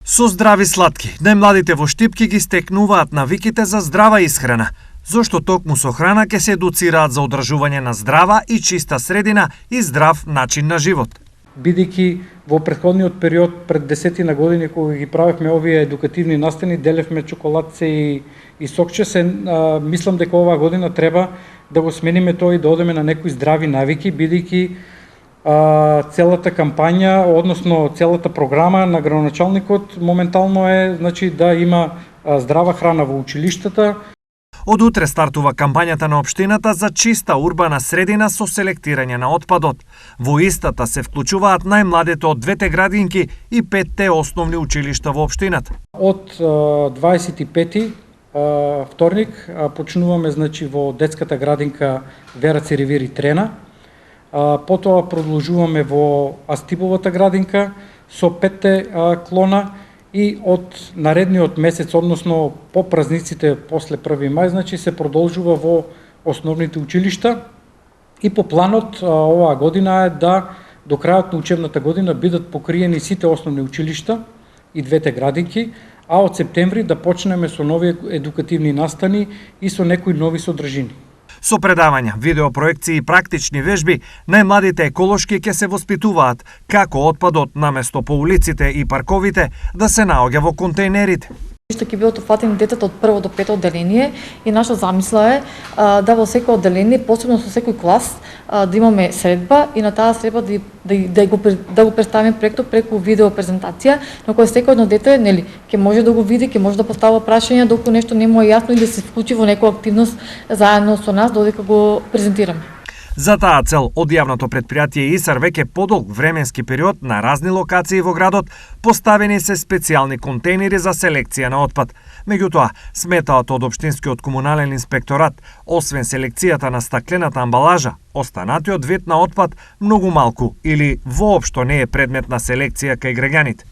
Со здрави сладки, најмладите во Штипки ги стекнуваат навиките за здрава исхрана, зошто токму со храна ќе се едуцираат за одржување на здрава и чиста средина и здрав начин на живот. Бидејќи во претходниот период, пред 10 години, кога ги правевме овие едукативни настани, делевме чоколадце и сокче, мислам дека оваа година треба да го смениме тоа и да одеме на некои здрави навики, бидејќи целата кампања, односно целата програма на градоначалникот моментално е, значи, да има здрава храна во училиштата. Од утре стартува кампањата на општината за чиста урбана средина со селектирање на отпадот. Во истата се вклучуваат најмладите од двете градинки и 5 основни училишта во општината. Од 25 вторник почнуваме, значи, во детската градинка Вера Церевири Трена. Потоа продолжуваме во Астиповата градинка со 5 клона и од наредниот месец, односно по празниците после 1 мај, значи се продолжува во основните училишта и по планот оваа година е да до крајот на учебната година бидат покриени сите основни училишта и двете градинки, а од септември да почнеме со нови едукативни настани и со некои нови содржини. Со предавања, видеопроекции и практични вежби, најмладите еколошки ќе се воспитуваат како отпадот наместо по улиците и парковите да се наоѓа во контејнерите. Што ќе бидат опфатени децата од 1 до 5 одделение и наша замисла е да во секој одделение, посебно со секој клас, да имаме средба и на таа средба да го представиме проектот преку видео презентација, на која секој едно дете, нели, ќе може да го види, ќе може да поставува прашања доколку нешто не му е јасно и да се вклучи во некоја активност заедно со нас додека го презентираме. За таа цел, од јавното предпријатие ИСАР веќе подолг временски период на разни локации во градот поставени се специјални контејнери за селекција на отпад. Меѓутоа, сметаат од општинскиот комунален инспекторат, освен селекцијата на стаклената амбалажа, останатиот вид на отпад многу малку или воопшто не е предмет на селекција кај граѓаните.